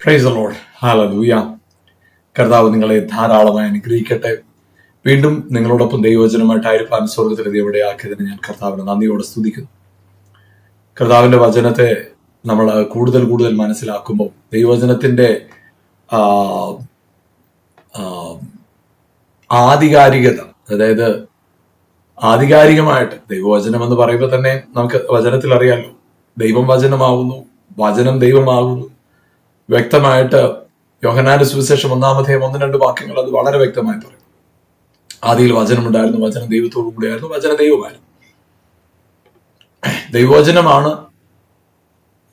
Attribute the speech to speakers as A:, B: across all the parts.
A: Praise the Lord. Hallelujah. കർത്താവ് നിങ്ങളെ ധാരാളമായി അനുഗ്രഹിക്കട്ടെ. വീണ്ടും നിങ്ങളോടൊപ്പം ദൈവവചനമായിട്ടായിരിക്കാൻ സ്വർഗത്തിലെ ദൈവത്തെ ആക്കിയതിന് ഞാൻ കർത്താവിനെ നന്ദിയോടെ സ്തുതിക്കുന്നു. കർത്താവിന്റെ വചനത്തെ നമ്മൾ കൂടുതൽ കൂടുതൽ മനസ്സിലാക്കുമ്പോൾ ദൈവവചനത്തിന്റെ ആധികാരികത, അതായത് ആധികാരികമായിട്ട് ദൈവവചനം എന്ന് പറയുമ്പോൾ തന്നെ നമുക്ക് വചനത്തിൽ അറിയാമല്ലോ, ദൈവം വചനമാകുന്നു, വചനം ദൈവമാകുന്നു. വ്യക്തമായിട്ട് യോഹന്നാന്റെ സുവിശേഷം 1-2 വാക്യങ്ങൾ അത് വളരെ വ്യക്തമായി പറയും. ആദിയിൽ വചനമുണ്ടായിരുന്നു, വചനം ദൈവത്തോടു കൂടിയായിരുന്നു, വചനം ദൈവമായിരുന്നു. ദൈവവചനമാണ്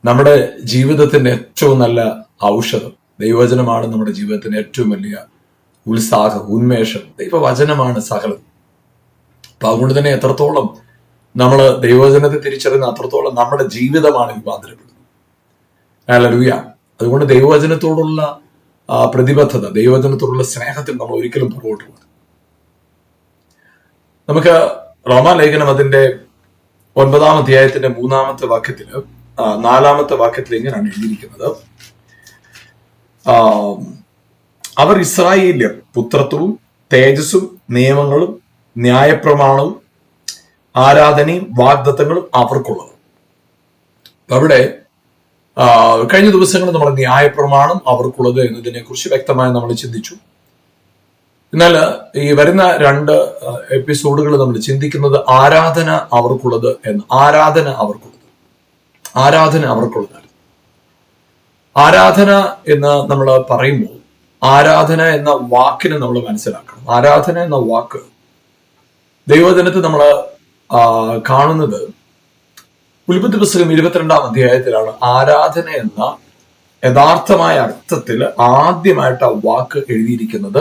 A: നമ്മുടെ ജീവിതത്തിന്റെ ഏറ്റവും നല്ല ഔഷധം. ദൈവവചനമാണ് നമ്മുടെ ജീവിതത്തിന്റെ ഏറ്റവും വലിയ ഉത്സാഹം, ഉന്മേഷം. ദൈവവചനമാണ് സകലം. അപ്പൊ അതുകൊണ്ട് തന്നെ എത്രത്തോളം നമ്മൾ ദൈവവചനത്തെ തിരിച്ചറിയുന്ന അത്രത്തോളം നമ്മുടെ ജീവിതമാണ് രൂപാന്തരപ്പെടുന്നത്. ഹല്ലേലൂയ. അതുകൊണ്ട് ദൈവവചനത്തോടുള്ള പ്രതിബദ്ധത, ദൈവവചനത്തോടുള്ള സ്നേഹത്തിൽ നമ്മൾ ഒരിക്കലും പുറകോട്ട് പോകും. നമുക്ക് റോമാലേഖനം അതിന്റെ 9-ാം അധ്യായത്തിന്റെ 3-ാമത്തെ വാക്യത്തില് 4-ാമത്തെ വാക്യത്തിൽ ഇങ്ങനെയാണ് എഴുതിയിരിക്കുന്നത്: അവർ ഇസ്രായേല്യർ പുത്രത്വവും തേജസ്സും നിയമങ്ങളും ന്യായപ്രമാണവും ആരാധനയും വാഗ്ദത്തങ്ങളും അവർക്കുള്ളത്. അവിടെ കഴിഞ്ഞ ദിവസങ്ങളിൽ നമ്മൾ ന്യായപ്രമാണം അവർക്കുള്ളത് എന്നതിനെ കുറിച്ച് വ്യക്തമായി നമ്മൾ ചിന്തിച്ചു. എന്നാൽ ഈ വരുന്ന 2 എപ്പിസോഡുകൾ നമ്മൾ ചിന്തിക്കുന്നത് ആരാധന അവർക്കുള്ളത് എന്ന്. ആരാധന അവർക്കുള്ളത്. ആരാധന എന്ന് നമ്മൾ പറയുമ്പോൾ ആരാധന എന്ന വാക്കിനെ നമ്മൾ മനസ്സിലാക്കണം. ആരാധന എന്ന വാക്ക് ദൈവവചനത്തിൽ നമ്മൾ കാണുന്നത് ഉൽപ്പത്തി പുസ്തകം 22-ാം അധ്യായത്തിലാണ്. ആരാധന എന്ന യഥാർത്ഥമായ അർത്ഥത്തിൽ ആദ്യമായിട്ട് ആ വാക്ക് എഴുതിയിരിക്കുന്നത്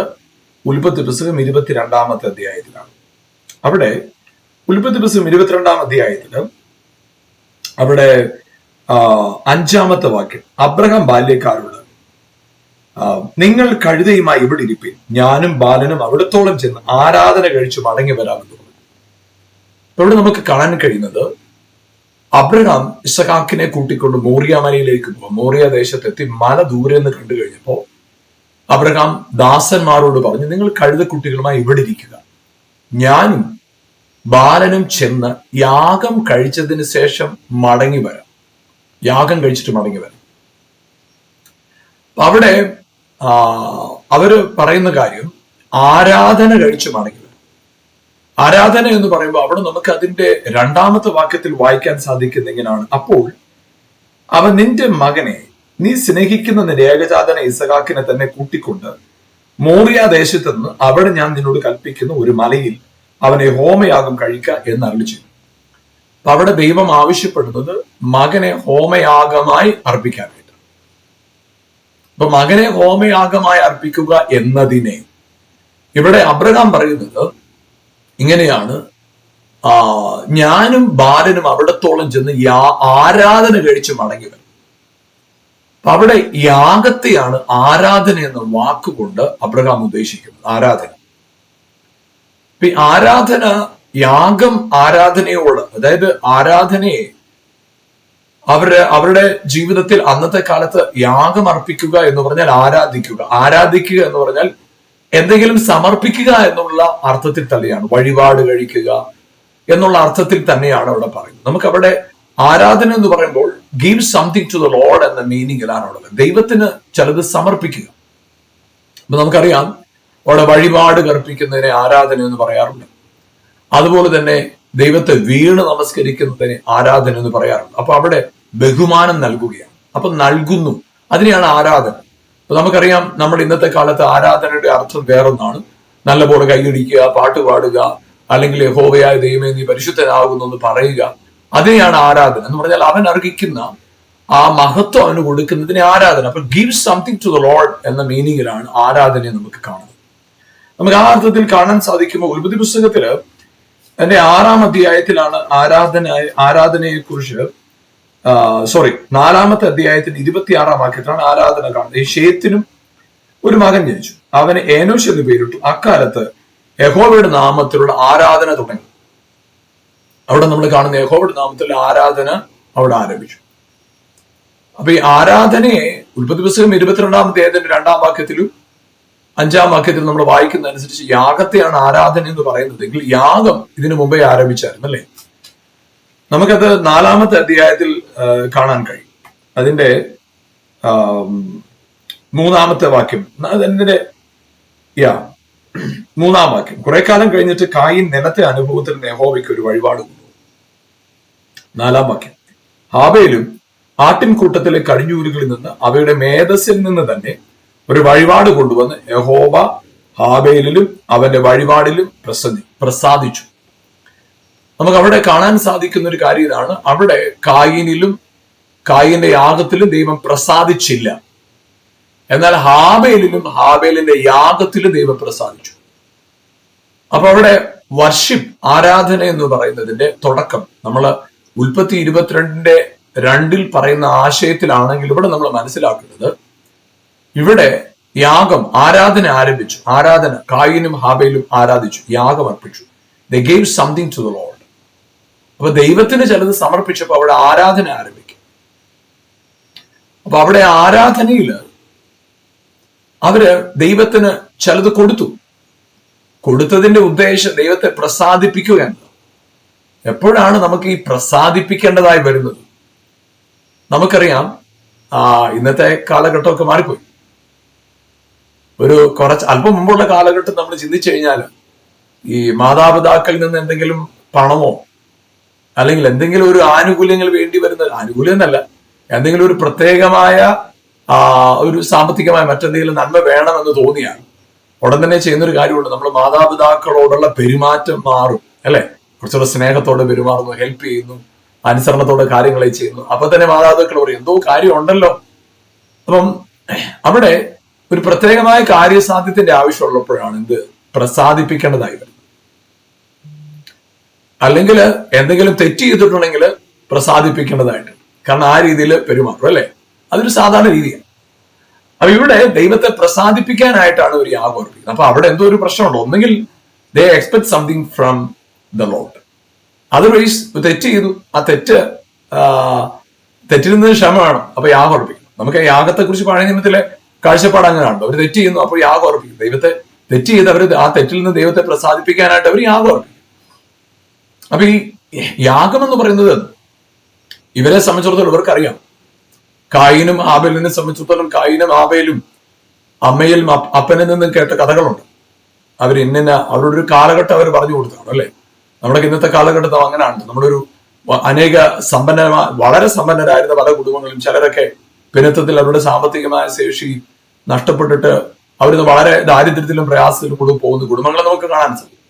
A: ഉൽപ്പത്തി പുസ്തകം 22-ാമത്തെ അധ്യായത്തിലാണ്. അവിടെ ഉൽപ്പത്തി പുസ്തകം 22-ാം അധ്യായത്തില് അവിടെ 5-ാമത്തെ വാക്യം, അബ്രഹാം ബാല്യക്കാരോട് നിങ്ങൾ കഴുതയുമായി ഇവിടെ ഇരിപ്പിൻ, ഞാനും ബാലനും അവിടത്തോളം ചെന്ന് ആരാധന കഴിച്ചു മടങ്ങി വരാമെന്ന് പറഞ്ഞു. ഇവിടെ നമുക്ക് കാണാൻ കഴിയുന്നത് അബ്രഹാം ഇസഹാക്കിനെ കൂട്ടിക്കൊണ്ട് മോറിയ മലയിലേക്ക് പോകും. മോറിയ ദേശത്തെത്തി മല ദൂരെ നിന്ന് കണ്ടു കഴിഞ്ഞപ്പോ അബ്രഹാം ദാസന്മാരോട് പറഞ്ഞു, നിങ്ങൾ കഴുതക്കുട്ടികളുമായി ഇവിടെ ഇരിക്കുക, ഞാനും ബാലനും ചെന്ന് യാഗം കഴിച്ചതിന് ശേഷം മടങ്ങി വരാം. യാഗം കഴിച്ചിട്ട് മടങ്ങി വരാം. അവിടെ അവര് പറയുന്ന കാര്യം ആരാധന കഴിച്ച് മടങ്ങി വരും. ആരാധന എന്ന് പറയുമ്പോൾ അവിടെ നമുക്ക് അതിന്റെ 2-ാമത്തെ വാക്യത്തിൽ വായിക്കാൻ സാധിക്കുന്ന എങ്ങനെയാണ്: അപ്പോൾ അവൻ നിന്റെ മകനെ, നീ സ്നേഹിക്കുന്ന നിന്റെ ഏകജാതന ഇസഹാക്കിനെ തന്നെ കൂട്ടിക്കൊണ്ട് മോറിയ ദേശത്ത് നിന്ന് അവിടെ ഞാൻ നിന്നോട് കൽപ്പിക്കുന്ന ഒരു മലയിൽ അവനെ ഹോമയാഗം കഴിക്ക എന്ന് അരുളിച്ചു. അപ്പൊ അവിടെ ദൈവം ആവശ്യപ്പെടുന്നത് മകനെ ഹോമയാഗമായി അർപ്പിക്കാനായിട്ട്. അപ്പൊ മകനെ ഹോമയാഗമായി അർപ്പിക്കുക എന്നതിനെ ഇവിടെ അബ്രഹാം പറയുന്നത് ഇങ്ങനെയാണ്: ഞാനും ബാലനും അവിടത്തോളം ചെന്ന് ആരാധന കഴിച്ച് മടങ്ങി വരും. അപ്പൊ അവിടെ യാഗത്തെയാണ് ആരാധന എന്ന വാക്കുകൊണ്ട് അബ്രഹാം ഉദ്ദേശിക്കുന്നത്. ആരാധന. ഇപ്പൊ ആരാധന, യാഗം ആരാധനയോട്, അതായത് ആരാധനയെ അവരുടെ ജീവിതത്തിൽ അന്നത്തെ കാലത്ത് യാഗം അർപ്പിക്കുക എന്ന് പറഞ്ഞാൽ ആരാധിക്കുക എന്ന് പറഞ്ഞാൽ എന്തെങ്കിലും സമർപ്പിക്കുക എന്നുള്ള അർത്ഥത്തിൽ തന്നെയാണ്. വഴിപാട് കഴിക്കുക എന്നുള്ള അർത്ഥത്തിൽ തന്നെയാണ് അവിടെ പറയുന്നത്. നമുക്ക് അവിടെ ആരാധന എന്ന് പറയുമ്പോൾ give something to the Lord എന്ന മീനിങ്ങിലാണ് ഉള്ളത്. ദൈവത്തിന് ചിലത് സമർപ്പിക്കുക. അപ്പൊ നമുക്കറിയാം അവിടെ വഴിപാട് കർപ്പിക്കുന്നതിനെ ആരാധന എന്ന് പറയാറുണ്ട്. അതുപോലെ തന്നെ ദൈവത്തെ വീണ് നമസ്കരിക്കുന്നതിനെ ആരാധന എന്ന് പറയാറുണ്ട്. അപ്പൊ അവിടെ ബഹുമാനം നൽകുകയാണ്. അപ്പൊ നൽകുന്നു, അതിനെയാണ് ആരാധന. അപ്പൊ നമുക്കറിയാം നമ്മുടെ ഇന്നത്തെ കാലത്ത് ആരാധനയുടെ അർത്ഥം വേറൊന്നാണ്. നല്ലപോലെ കൈയടിക്കുക, പാട്ട് പാടുക, അല്ലെങ്കിൽ യഹോവയായ ദൈവമേ നീ പരിശുദ്ധനാകുന്നു എന്ന് പറയുക. അതിനെയാണ് ആരാധന എന്ന് പറഞ്ഞാൽ അവൻ അർഹിക്കുന്ന ആ മഹത്വം അവന് കൊടുക്കുന്നതിനെ ആരാധന. അപ്പൊ give something to the Lord എന്ന മീനിങ്ങിലാണ് ആരാധനയെ നമുക്ക് കാണുന്നത്. നമുക്ക് ആ അർത്ഥത്തിൽ കാണാൻ സാധിക്കുമ്പോൾ ഉൽപ്പത്തി പുസ്തകത്തില് അതിന്റെ 6-ാം അധ്യായത്തിലാണ് ആരാധനയെ കുറിച്ച് 4-ാമത്തെ അധ്യായത്തിന്റെ 26-ാം വാക്യത്തിലാണ് ആരാധന കാണുന്നത്. ഷേത്തിനും ഒരു മകൻ ജനിച്ചു, അവന് ഏനോശ് എന്ന് പേരിട്ടു. അക്കാലത്ത് യഹോവയുടെ നാമത്തിലുള്ള ആരാധന തുടങ്ങി. അവിടെ നമ്മൾ കാണുന്ന യഹോവയുടെ നാമത്തിലുള്ള ആരാധന അവിടെ ആരംഭിച്ചു. അപ്പൊ ഈ ആരാധനയെ ഉൽപ്പത്തി പുസ്തകം 22-ാം അധ്യായത്തിന്റെ 2-ാം വാക്യത്തിലും 5-ാം വാക്യത്തിലും നമ്മൾ വായിക്കുന്ന അനുസരിച്ച് യാഗത്തെയാണ് ആരാധന എന്ന് പറയുന്നത്. എങ്കിൽ യാഗം ഇതിനു മുമ്പേ ആരംഭിച്ചായിരുന്നു അല്ലെ. നമുക്കത് 4-ാമത്തെ അധ്യായത്തിൽ കാണാൻ കഴിയും. അതിന്റെ 3-ാമത്തെ വാക്യം, അതിന്റെ 3-ാം വാക്യം. കുറെ കാലം കഴിഞ്ഞിട്ട് കായിൻ നിലത്തെ അനുഭവത്തിൽ യഹോവയ്ക്ക് ഒരു വഴിപാട് കൊണ്ടുപോകും. 4-ാം വാക്യം. ഹാബേലും ആട്ടിൻകൂട്ടത്തിലെ കടിഞ്ഞൂലുകളിൽ നിന്ന് അവയുടെ മേധസ്സിൽ നിന്ന് തന്നെ ഒരു വഴിപാട് കൊണ്ടുവന്ന് യഹോവ ഹാബേലിലും അവന്റെ വഴിപാടിലും പ്രസാദിച്ചു. നമുക്ക് അവിടെ കാണാൻ സാധിക്കുന്ന ഒരു കാര്യം ഇതാണ്. അവിടെ കായിന്റെ യാഗത്തിലും ദൈവം പ്രസാദിച്ചില്ല. എന്നാൽ ഹാബേലിന്റെ യാഗത്തിലും ദൈവം പ്രസാദിച്ചു. അപ്പൊ അവിടെ വർഷിപ്പ്, ആരാധന എന്ന് പറയുന്നതിന്റെ തുടക്കം നമ്മൾ ഉൽപ്പത്തി 22:2 പറയുന്ന ആശയത്തിലാണെങ്കിൽ ഇവിടെ നമ്മൾ മനസ്സിലാക്കുന്നത്, ഇവിടെ യാഗം, ആരാധന ആരംഭിച്ചു. കായിനും ഹാബേലും ആരാധിച്ചു, യാഗം അർപ്പിച്ചു. They gave something to the Lord. അപ്പൊ ദൈവത്തിന് ചിലത് സമർപ്പിച്ചപ്പോൾ അവിടെ ആരാധന ആരംഭിക്കും. അപ്പൊ അവിടെ ആരാധനയില് അവര് ദൈവത്തിന് ചിലത് കൊടുത്തതിന്റെ ഉദ്ദേശം ദൈവത്തെ പ്രസാദിപ്പിക്കുക എന്നതാണ്. എപ്പോഴാണ് നമുക്ക് ഈ പ്രസാദിപ്പിക്കേണ്ടതായി വരുന്നത്? നമുക്കറിയാം, ഇന്നത്തെ കാലഘട്ടമൊക്കെ മാറിപ്പോയി. അല്പം മുമ്പുള്ള കാലഘട്ടം നമ്മൾ ചിന്തിച്ചു കഴിഞ്ഞാൽ ഈ മാതാപിതാക്കളിൽ നിന്ന് എന്തെങ്കിലും പണമോ അല്ലെങ്കിൽ എന്തെങ്കിലും ഒരു ആനുകൂല്യങ്ങൾ വേണ്ടി വരുന്ന, ആനുകൂല്യം എന്നല്ല, എന്തെങ്കിലും ഒരു പ്രത്യേകമായ ഒരു സാമ്പത്തികമായ മറ്റെന്തെങ്കിലും നന്മ വേണമെന്ന് തോന്നിയാൽ ഉടൻ തന്നെ ചെയ്യുന്നൊരു കാര്യമുണ്ട്. നമ്മൾ മാതാപിതാക്കളോടുള്ള പെരുമാറ്റം മാറും അല്ലെ. കുറച്ചുകൂടെ സ്നേഹത്തോടെ പെരുമാറുന്നു, ഹെൽപ്പ് ചെയ്യുന്നു, അനുസരണത്തോടെ കാര്യങ്ങളെ ചെയ്യുന്നു. അപ്പൊ തന്നെ മാതാപിതാക്കൾ പറയും എന്തോ കാര്യം ഉണ്ടല്ലോ. അപ്പം അവിടെ ഒരു പ്രത്യേകമായ കാര്യസാധ്യത്തിന്റെ ആവശ്യമുള്ളപ്പോഴാണ് എന്ത് പ്രസാദിപ്പിക്കേണ്ടതായി വരുന്നത്. അല്ലെങ്കിൽ എന്തെങ്കിലും തെറ്റ് ചെയ്തിട്ടുണ്ടെങ്കിൽ പ്രസാദിപ്പിക്കേണ്ടതായിട്ട്, കാരണം ആ രീതിയിൽ പെരുമാറും അല്ലെ. അതൊരു സാധാരണ രീതിയാണ്. അപ്പൊ ഇവിടെ ദൈവത്തെ പ്രസാദിപ്പിക്കാനായിട്ടാണ് ഒരു യാഗം അർപ്പിക്കുന്നത്. അപ്പൊ അവിടെ എന്തോ ഒരു പ്രശ്നമുണ്ടോ? ഒന്നെങ്കിൽ they expect something from the Lord, otherwise തെറ്റ് ചെയ്തു, ആ തെറ്റിൽ നിന്ന് ക്ഷമ വേണം, അപ്പൊ യാഗം അർപ്പിക്കും. നമുക്ക് യാഗത്തെ കുറിച്ച് പഴയ നിയമത്തിലെ കാഴ്ചപ്പാട് അങ്ങനെയാണല്ലോ. അവർ തെറ്റ് ചെയ്യുന്നു, അപ്പോൾ യാഗം അർപ്പിക്കും. തെറ്റ് ചെയ്ത് അവർ ആ തെറ്റിൽ നിന്ന് ദൈവത്തെ പ്രസാദിപ്പിക്കാനായിട്ട് അവർ യാഗം അർപ്പിക്കും. അപ്പൊ ഈ യാഗം എന്ന് പറയുന്നത് ഇവരെ സംബന്ധിച്ചിടത്തോളം ഇവർക്കറിയാം. കായിനും ആബേലിനെ സംബന്ധിച്ചിടത്തോളം കായിനും ആബേലും അമ്മയിലും അപ്പനിൽ നിന്നും കേട്ട കഥകളുണ്ട്. അവരുടെ ഒരു കാലഘട്ടം അവർ പറഞ്ഞു കൊടുത്താണ് അല്ലെ. നമ്മുടെ ഇന്നത്തെ കാലഘട്ടത്തിൽ അങ്ങനെയാണ്. നമ്മളൊരു അനേക വളരെ സമ്പന്നരായിരുന്ന പല കുടുംബങ്ങളും, ചിലരൊക്കെ പിന്നത്തത്തിൽ അവരുടെ സാമ്പത്തികമായ ശേഷി നഷ്ടപ്പെട്ടിട്ട് അവരിന്ന് വളരെ ദാരിദ്ര്യത്തിലും പ്രയാസത്തിലും കൂടെ പോകുന്ന കുടുംബങ്ങളെ നമുക്ക് കാണാൻ സാധിക്കും.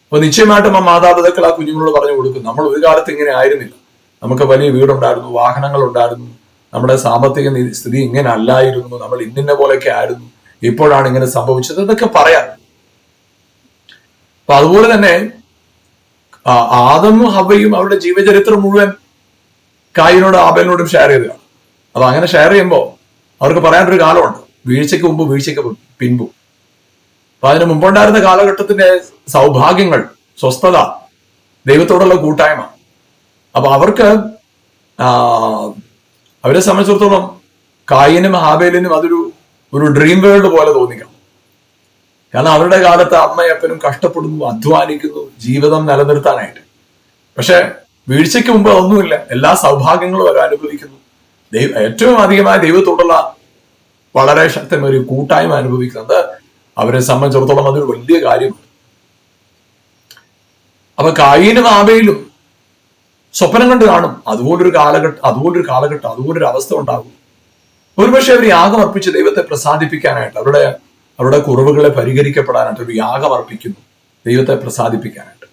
A: അപ്പൊ നിശ്ചയമായിട്ടും ആ മാതാപിതാക്കൾ ആ കുഞ്ഞുങ്ങളോട് പറഞ്ഞു കൊടുക്കും, നമ്മൾ ഒരു കാലത്ത് ഇങ്ങനെ ആയിരുന്നില്ല, നമുക്ക് വലിയ വീടുണ്ടായിരുന്നു, വാഹനങ്ങൾ ഉണ്ടായിരുന്നു, നമ്മുടെ സാമ്പത്തിക സ്ഥിതി ഇങ്ങനെ അല്ലായിരുന്നു, നമ്മൾ ഇന്നിന്ന പോലെയൊക്കെ ആയിരുന്നു, ഇപ്പോഴാണ് ഇങ്ങനെ സംഭവിച്ചത്, എന്നൊക്കെ പറയാം. അപ്പൊ അതുപോലെ തന്നെ ആദമും ഹവ്വയും അവരുടെ ജീവചരിത്രം മുഴുവൻ കായിനോടും ആബേലിനോടും ഷെയർ ചെയ്തതാണ്. അപ്പൊ അങ്ങനെ ഷെയർ ചെയ്യുമ്പോൾ അവർക്ക് പറയാനൊരു കാലമുണ്ട്, വീഴ്ചയ്ക്ക് മുമ്പ് വീഴ്ചയ്ക്ക് പിൻപും. അപ്പൊ അതിന് മുമ്പുണ്ടായിരുന്ന കാലഘട്ടത്തിന്റെ സൗഭാഗ്യങ്ങൾ, സ്വസ്ഥത, ദൈവത്തോടുള്ള കൂട്ടായ്മ, അപ്പൊ അവരെ സംബന്ധിച്ചിടത്തോളം കായിനും ഹാബേലിനും ഒരു ഡ്രീം വേൾഡ് പോലെ തോന്നിക്കണം. കാരണം അവരുടെ കാലത്ത് അമ്മയപ്പനും കഷ്ടപ്പെടുന്നു, അധ്വാനിക്കുന്നു ജീവിതം നിലനിർത്താനായിട്ട്. പക്ഷെ വീഴ്ചയ്ക്ക് മുമ്പ് ഒന്നുമില്ല, എല്ലാ സൗഭാഗ്യങ്ങളും അവർ അനുഭവിക്കുന്നു. ഏറ്റവും അധികമായ ദൈവത്തോടുള്ള വളരെ ശക്തമായ ഒരു കൂട്ടായ്മ അനുഭവിക്കുന്നത് അവരെ സംബന്ധിച്ചിടത്തോളം അതൊരു വലിയ കാര്യമാണ്. അപ്പൊ കായിനും ആബേലും സ്വപ്നം കണ്ട് കാണും അതുപോലൊരു കാലഘട്ടം അതുപോലൊരു അവസ്ഥ ഉണ്ടാകും. ഒരുപക്ഷെ അവർ യാഗം അർപ്പിച്ച് ദൈവത്തെ പ്രസാദിപ്പിക്കാനായിട്ട്, അവരുടെ കുറവുകളെ പരിഹരിക്കപ്പെടാനായിട്ട് ഒരു യാഗം അർപ്പിക്കുന്നു, ദൈവത്തെ പ്രസാദിപ്പിക്കാനായിട്ട്.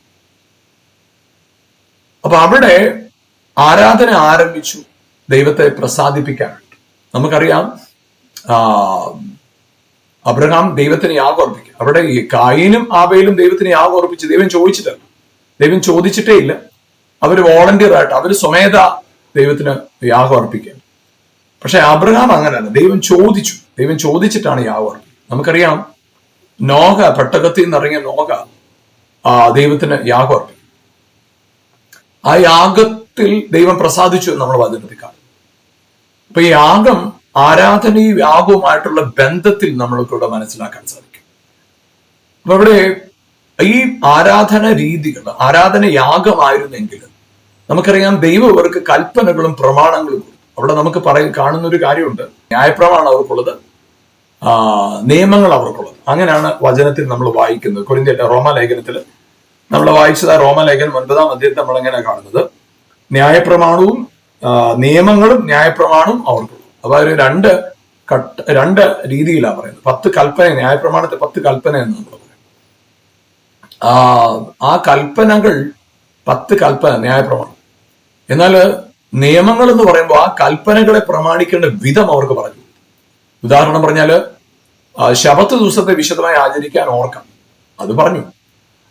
A: അപ്പൊ അവിടെ ആരാധന ആരംഭിച്ചു ദൈവത്തെ പ്രസാദിപ്പിക്കാനായിട്ട്. നമുക്കറിയാം അബ്രഹാം ദൈവത്തിന് യാഗം അർപ്പിക്കും. അവിടെ ഈ കായിനും ആബേലും ദൈവത്തിന് യാഗം അർപ്പിച്ച് ദൈവം ചോദിച്ചിട്ടേ ഇല്ല. അവര് വോളണ്ടിയർ ആയിട്ട്, അവര് സ്വമേധ ദൈവത്തിന് യാഗം അർപ്പിക്കുക. പക്ഷെ അബ്രഹാം അങ്ങനെയല്ല, ദൈവം ചോദിച്ചിട്ടാണ് യാഗം അർപ്പിക്കുക. നമുക്കറിയാം നോഹ, പെട്ടകത്തിൽ നിന്നിറങ്ങിയ നോഹ ദൈവത്തിന് യാഗം അർപ്പിക്കും. ആ യാഗത്തിൽ ദൈവം പ്രസാദിച്ചു എന്ന് നമ്മൾ വചനത്തിൽ കാണും. അപ്പൊ ഈ യാഗം ആരാധനയും യാഗവുമായിട്ടുള്ള ബന്ധത്തിൽ നമ്മൾക്കിവിടെ മനസ്സിലാക്കാൻ സാധിക്കും. അപ്പൊ ഇവിടെ ഈ ആരാധന രീതികൾ ആരാധന യാഗമായിരുന്നെങ്കിൽ നമുക്കറിയാം ദൈവം അവർക്ക് കൽപ്പനകളും പ്രമാണങ്ങളും കൊടുത്തു. അവിടെ നമുക്ക് കാണുന്ന ഒരു കാര്യമുണ്ട്, ന്യായപ്രമാണം അവർക്കുള്ളത്, നിയമങ്ങൾ അവർക്കുള്ളത്. അങ്ങനെയാണ് വചനത്തിൽ നമ്മൾ വായിക്കുന്നത്. കൊരിന്ത്യരുടെ റോമാലേഖനത്തിൽ നമ്മൾ വായിച്ചത് റോമാലേഖനം 9-ാം അധ്യായത്തിൽ നമ്മൾ എങ്ങനെയാണ് കാണുന്നത്, ന്യായപ്രമാണവും നിയമങ്ങളും ന്യായപ്രമാണവും അവർക്കുള്ളൂ. അപ്പൊ ഒരു രണ്ട് രീതിയിലാണ് പറയുന്നത്. 10 കൽപ്പന, ന്യായപ്രമാണത്തെ 10 കൽപ്പന എന്ന് നമ്മൾ പറയും. ആ കൽപ്പനകൾ 10 കൽപ്പന ന്യായപ്രമാണം. എന്നാൽ നിയമങ്ങൾ എന്ന് പറയുമ്പോൾ ആ കൽപ്പനകളെ പ്രമാണിക്കേണ്ട വിധം അവർക്ക് പറഞ്ഞു. ഉദാഹരണം പറഞ്ഞാല് ശബത്ത് ദിവസത്തെ വിശദമായി ആചരിക്കാൻ ഓർക്കാം, അത് പറഞ്ഞു.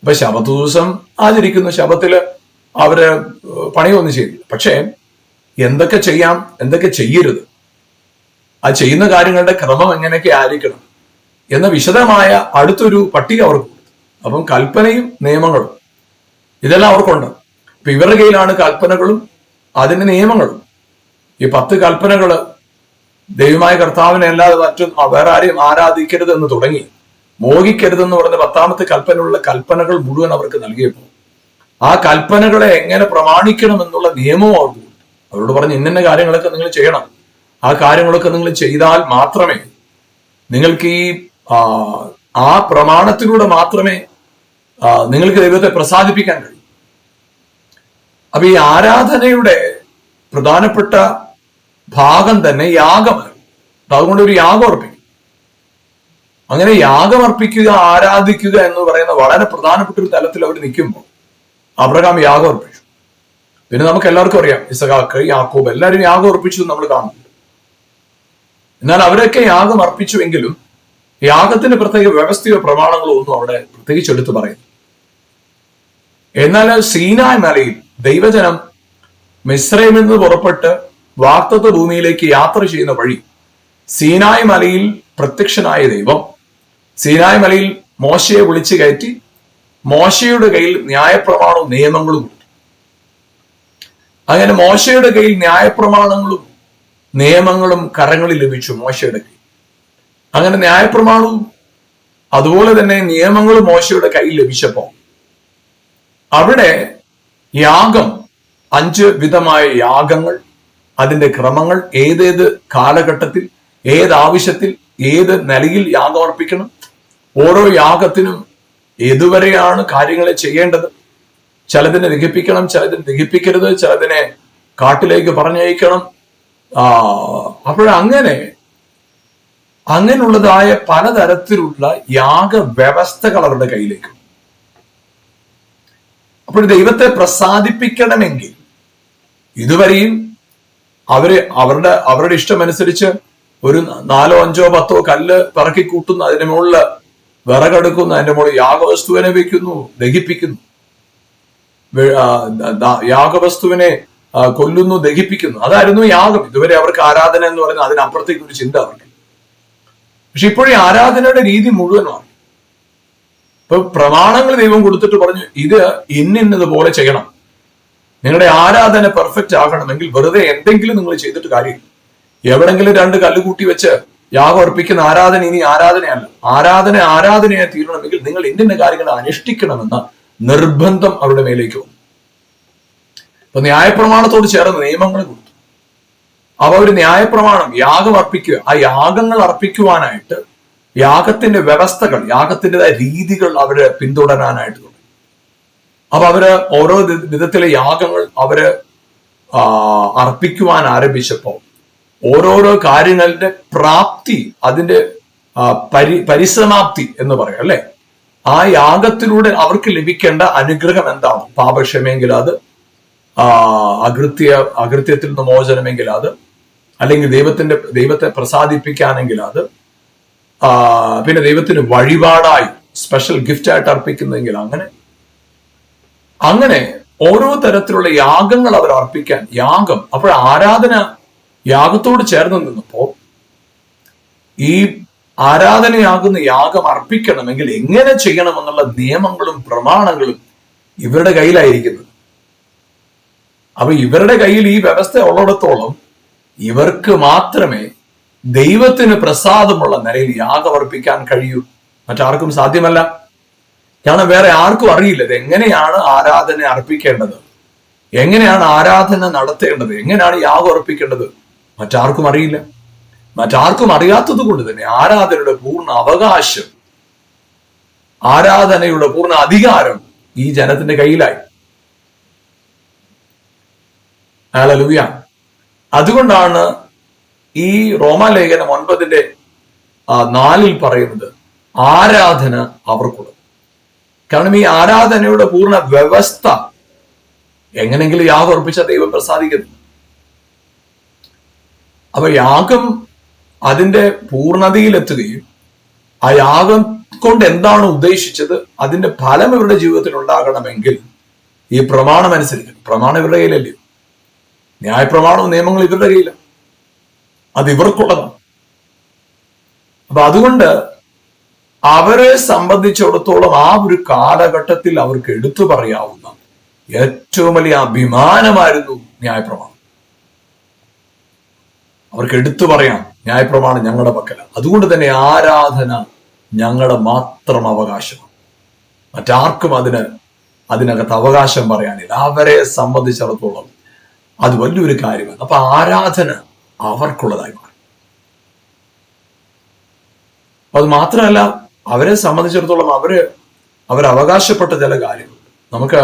A: അപ്പൊ ശബത്ത് ദിവസം ആചരിക്കുന്നു, ശബത്തില് അവര് പണിയൊന്നും ചെയ്തില്ല. പക്ഷേ എന്തൊക്കെ ചെയ്യാം, എന്തൊക്കെ ചെയ്യരുത്, ആ ചെയ്യുന്ന കാര്യങ്ങളുടെ ക്രമം എങ്ങനെയൊക്കെ ആയിരിക്കണം എന്ന വിശദമായ അടുത്തൊരു പട്ടിക അവർക്ക് കൊടുത്തു. അപ്പം കൽപ്പനയും നിയമങ്ങളും ഇതെല്ലാം അവർക്കുണ്ട്. ഇപ്പൊ ഇവരുടെ കയ്യിലാണ് കൽപ്പനകളും അതിന്റെ നിയമങ്ങളും. ഈ 10 കൽപ്പനകള് ദൈവമായ കർത്താവിനെ അല്ലാതെ മറ്റും വേറെ ആരെയും ആരാധിക്കരുത് എന്ന് തുടങ്ങി മോഹിക്കരുതെന്ന് പറഞ്ഞ 10ാമത്തെ കൽപ്പനയുള്ള കൽപ്പനകൾ മുഴുവൻ അവർക്ക് നൽകിയപ്പോൾ ആ കൽപ്പനകളെ എങ്ങനെ പ്രമാണിക്കണം എന്നുള്ള നിയമവും അവർക്ക് അവരോട് പറഞ്ഞ് ഇന്ന കാര്യങ്ങളൊക്കെ നിങ്ങൾ ചെയ്യണം, ആ കാര്യങ്ങളൊക്കെ നിങ്ങൾ ചെയ്താൽ മാത്രമേ നിങ്ങൾക്ക് ഈ ആ പ്രമാണത്തിലൂടെ മാത്രമേ നിങ്ങൾക്ക് ദൈവത്തെ പ്രസാദിപ്പിക്കാൻ കഴിയും. അപ്പൊ ഈ ആരാധനയുടെ പ്രധാനപ്പെട്ട ഭാഗം തന്നെ യാഗമാണ്. അതുകൊണ്ട് ഒരു യാഗം അർപ്പിക്കും. അങ്ങനെ യാഗം അർപ്പിക്കുക, ആരാധിക്കുക എന്ന് പറയുന്ന വളരെ പ്രധാനപ്പെട്ട ഒരു തലത്തിൽ അവർ നിൽക്കുമ്പോൾ അബ്രഹാം യാഗം അർപ്പിച്ചു. പിന്നെ നമുക്ക് എല്ലാവർക്കും അറിയാം, ഇസഹാക്ക്, യാക്കോബ് എല്ലാവരും യാഗം അർപ്പിച്ചു നമ്മൾ കാണുന്നുണ്ട്. എന്നാൽ അവരൊക്കെ യാഗം അർപ്പിച്ചുവെങ്കിലും യാഗത്തിന് പ്രത്യേക വ്യവസ്ഥയോ പ്രമാണങ്ങളോ ഒന്നും അവിടെ പ്രത്യേകിച്ച് എടുത്തു പറയുന്നു. എന്നാൽ സീനായ് മലയിൽ ദൈവജനം മിസ്രൈമിൽ നിന്ന് പുറപ്പെട്ട് വാഗ്ദത്ത ഭൂമിയിലേക്ക് യാത്ര ചെയ്യുന്ന വഴി സീനായ് മലയിൽ പ്രത്യക്ഷനായ ദൈവം സീനായ് മലയിൽ മോശയെ വിളിച്ചു കയറ്റി മോശയുടെ കയ്യിൽ ന്യായപ്രമാണവും നിയമങ്ങളും കൊടുത്തു. അങ്ങനെ മോശയുടെ കയ്യിൽ ന്യായപ്രമാണങ്ങളും നിയമങ്ങളും കരങ്ങളിൽ ലഭിച്ചു മോശയുടെ കയ്യിൽ. അങ്ങനെ ന്യായപ്രമാണവും അതുപോലെ തന്നെ നിയമങ്ങളും മോശയുടെ കയ്യിൽ ലഭിച്ചപ്പോ അവിടെ യാഗം 5 വിധമായ യാഗങ്ങൾ, അതിന്റെ ക്രമങ്ങൾ, ഏതേത് കാലഘട്ടത്തിൽ, ഏതാവശ്യത്തിൽ, ഏത് നിലയിൽ യാഗം അർപ്പിക്കണം, ഓരോ യാഗത്തിനും ഏതുവരെയാണ് കാര്യങ്ങളെ ചെയ്യേണ്ടത്, ചിലതിനെ ദഹിപ്പിക്കണം, ചിലതിനെ ദഹിപ്പിക്കരുത്, ചിലതിനെ കാട്ടിലേക്ക് പറഞ്ഞയക്കണം. അങ്ങനെയുള്ളതായ പലതരത്തിലുള്ള യാഗവ്യവസ്ഥകൾ അവരുടെ കയ്യിലേക്ക്. അപ്പോൾ ദൈവത്തെ പ്രസാദിപ്പിക്കണമെങ്കിൽ ഇതുവരെയും അവരുടെ ഇഷ്ടമനുസരിച്ച് ഒരു 4, 5, 10 കല്ല് പറക്കി കൂട്ടുന്നു, അതിന് മുകളിൽ വിറകെടുക്കുന്നു, അതിന്റെ മുകളിൽ യാഗവസ്തുവിനെ വെക്കുന്നു, ദഹിപ്പിക്കുന്നു, യാഗവസ്തുവിനെ കൊല്ലുന്നു, ദഹിപ്പിക്കുന്നു. അതായിരുന്നു യാഗം. ഇതുവരെ അവർക്ക് ആരാധന എന്ന് പറയുന്നത് അതിനപ്പുറത്തേക്ക് ഒരു ചിന്ത അവർക്ക്. പക്ഷെ ഇപ്പോഴും ആരാധനയുടെ രീതി മുഴുവൻ മാറി. ഇപ്പൊ പ്രമാണങ്ങൾ ദൈവം കൊടുത്തിട്ട് പറഞ്ഞു, ഇത് ഇന്നതുപോലെ ചെയ്യണം. നിങ്ങളുടെ ആരാധന പെർഫെക്റ്റ് ആകണമെങ്കിൽ വെറുതെ എന്തെങ്കിലും നിങ്ങൾ ചെയ്തിട്ട് കാര്യമില്ല. എവിടെങ്കിലും 2 കല്ല് കൂട്ടി വെച്ച് യാഗം അർപ്പിക്കുന്ന ആരാധന ഇനി ആരാധനയല്ല. ആരാധനയായി തീരണമെങ്കിൽ നിങ്ങൾ ഇന്ന കാര്യങ്ങൾ അനുഷ്ഠിക്കണമെന്ന നിർബന്ധം അവരുടെ മേലേക്ക് വന്നു. ഇപ്പൊ ന്യായപ്രമാണത്തോട് ചേർന്ന് നിയമങ്ങൾ കൊടുത്തു. അവ ഒരു ന്യായപ്രമാണം യാഗം അർപ്പിക്കുക, ആ യാഗങ്ങൾ അർപ്പിക്കുവാനായിട്ട് യാഗത്തിന്റെ വ്യവസ്ഥകൾ, യാഗത്തിൻ്റെതായ രീതികൾ അവര് പിന്തുടരാനായിട്ട് തുടങ്ങി. അപ്പൊ അവര് ഓരോ വിധത്തിലെ യാഗങ്ങൾ അവര് അർപ്പിക്കുവാൻ ആരംഭിച്ചപ്പോ ഓരോരോ കാര്യങ്ങളുടെ പ്രാപ്തി, അതിന്റെ പരിസമാപ്തി എന്ന് പറയാം അല്ലെ, ആ യാഗത്തിലൂടെ അവർക്ക് ലഭിക്കേണ്ട അനുഗ്രഹം എന്താണ്? പാപക്ഷമെങ്കിൽ അത്, അകൃത്യത്തിൽ നിന്ന് മോചനമെങ്കിൽ അത്, അല്ലെങ്കിൽ ദൈവത്തെ പ്രസാദിപ്പിക്കാനെങ്കിൽ അത്, പിന്നെ ദൈവത്തിന് വഴിപാടായി സ്പെഷ്യൽ ഗിഫ്റ്റ് ആയിട്ട് അർപ്പിക്കുന്നെങ്കിൽ അങ്ങനെ ഓരോ തരത്തിലുള്ള യാഗങ്ങൾ അവർ അർപ്പിക്കാൻ യാഗം. അപ്പോൾ ആരാധന യാഗത്തോട് ചേർന്ന് നിന്നപ്പോ ഈ ആരാധനയാകുന്ന യാഗം അർപ്പിക്കണമെങ്കിൽ എങ്ങനെ ചെയ്യണമെന്നുള്ള നിയമങ്ങളും പ്രമാണങ്ങളും ഇവരുടെ കയ്യിലായിരിക്കുന്നത്. അപ്പൊ ഇവരുടെ കയ്യിൽ ഈ വ്യവസ്ഥ ഉള്ളിടത്തോളം ഇവർക്ക് മാത്രമേ ദൈവത്തിന് പ്രസാദമുള്ള നിലയിൽ യാഗമർപ്പിക്കാൻ കഴിയൂ. മറ്റാർക്കും സാധ്യമല്ല. കാരണം വേറെ ആർക്കും അറിയില്ല ഇത് എങ്ങനെയാണ് ആരാധന അർപ്പിക്കേണ്ടത്, എങ്ങനെയാണ് ആരാധന നടത്തേണ്ടത്, എങ്ങനെയാണ് യാഗം അർപ്പിക്കേണ്ടത്. മറ്റാർക്കും അറിയില്ല. മറ്റാർക്കും അറിയാത്തത് കൊണ്ട് തന്നെ ആരാധനയുടെ പൂർണ്ണ അവകാശം, ആരാധനയുടെ പൂർണ്ണ അധികാരം ഈ ജനത്തിന്റെ കയ്യിലായി. ഹല്ലേലൂയ. അതുകൊണ്ടാണ് ഈ റോമാലേഖനം 9:4 പറയുന്നത് ആരാധന അവർക്കുള്ളത്. കാരണം ഈ ആരാധനയുടെ പൂർണ്ണ വ്യവസ്ഥ എങ്ങനെങ്കിലും യാഗം അർപ്പിച്ച ദൈവം പ്രസാദിക്കുന്നു. അപ്പൊ യാഗം അതിന്റെ പൂർണ്ണതയിലെത്തുകയും ആ യാഗം കൊണ്ട് എന്താണ് ഉദ്ദേശിച്ചത് അതിന്റെ ഫലം ഇവരുടെ ജീവിതത്തിൽ ഉണ്ടാകണമെങ്കിൽ ഈ പ്രമാണം അനുസരിക്കണം. പ്രമാണം ഇവരുടെ കയ്യിലല്ലേ? ന്യായപ്രമാണവും നിയമങ്ങളും ഇവരുടെ കയ്യിലാണ്. അത് ഇവർക്കുള്ളതാണ്. അപ്പൊ അതുകൊണ്ട് അവരെ സംബന്ധിച്ചിടത്തോളം ആ ഒരു കാലഘട്ടത്തിൽ അവർക്ക് എടുത്തു പറയാവുന്ന ഏറ്റവും വലിയ അഭിമാനമായിരുന്നു ന്യായപ്രമാണം. അവർക്ക് എടുത്തു പറയാം, ന്യായപ്രമാണം ഞങ്ങളുടെ പക്കലാണ്. അതുകൊണ്ട് തന്നെ ആരാധന ഞങ്ങളുടെ മാത്രം അവകാശമാണ്. മറ്റാർക്കും അതിനകത്ത് അവകാശം പറയാനില്ല. അവരെ സംബന്ധിച്ചിടത്തോളം അത് വലിയൊരു കാര്യമാണ്. അപ്പൊ ആരാധന അവർക്കുള്ളതായി മാറി. അത് മാത്രമല്ല, അവരെ സംബന്ധിച്ചിടത്തോളം അവരവകാശപ്പെട്ട ചില കാര്യങ്ങൾ നമുക്ക്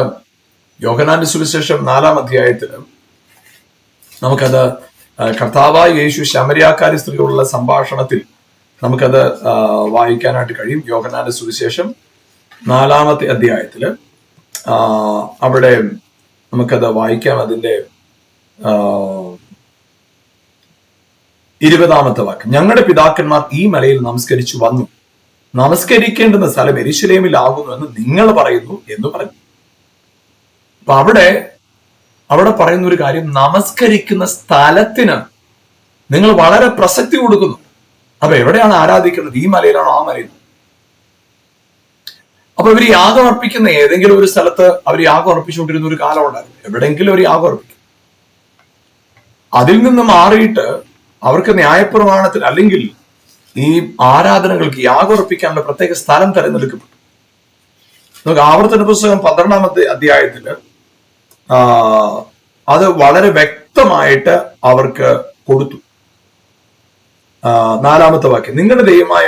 A: യോഹന്നാന്റെ സുവിശേഷം 4-ാം അധ്യായത്തില് നമുക്കത് കർത്താവായ യേശു ശമരിയാക്കാരി സ്ത്രീയോടുള്ള സംഭാഷണത്തിൽ നമുക്കത് വായിക്കാനായിട്ട് കഴിയും. യോഹന്നാന്റെ സുവിശേഷം 4-ാമത്തെ അധ്യായത്തില് അവിടെ നമുക്കത് വായിക്കാം. അതിന്റെ 20-ാമത്തെ വാക്യം, ഞങ്ങളുടെ പിതാക്കന്മാർ ഈ മലയിൽ നമസ്കരിച്ചു വന്നു, നമസ്കരിക്കേണ്ടുന്ന സ്ഥലം യെരൂശലേമിലാകുന്നു എന്ന് നിങ്ങൾ പറയുന്നു എന്ന് പറഞ്ഞു. അപ്പൊ അവിടെ പറയുന്ന ഒരു കാര്യം, നമസ്കരിക്കുന്ന സ്ഥലത്തിന് നിങ്ങൾ വളരെ പ്രസക്തി കൊടുക്കുന്നു. അപ്പൊ എവിടെയാണ് ആരാധിക്കുന്നത്? ഈ മലയിലാണോ ആ മലയിൽ? അപ്പൊ ഇവർ യാഗം അർപ്പിക്കുന്ന ഏതെങ്കിലും ഒരു സ്ഥലത്ത് അവർ യാഗം അർപ്പിച്ചുകൊണ്ടിരുന്ന ഒരു കാലം ഉണ്ടായിരുന്നു. എവിടെയെങ്കിലും ഒരു യാഗം അർപ്പിക്കും. അതിൽ നിന്ന് മാറിയിട്ട് അവർക്ക് ന്യായപ്രമാണത്തിൽ അല്ലെങ്കിൽ ഈ ആരാധനകൾക്ക് യാഗം അർപ്പിക്കാനുള്ള പ്രത്യേക സ്ഥലം തെരഞ്ഞെടുക്കപ്പെട്ടു. നമുക്ക് ആവർത്തന പുസ്തകം 12-ാമത്തെ അധ്യായത്തില് അത് വളരെ വ്യക്തമായിട്ട് അവർക്ക് കൊടുത്തു. 4-ാമത്തെ വാക്യം, നിങ്ങളുടെ ദൈവമായ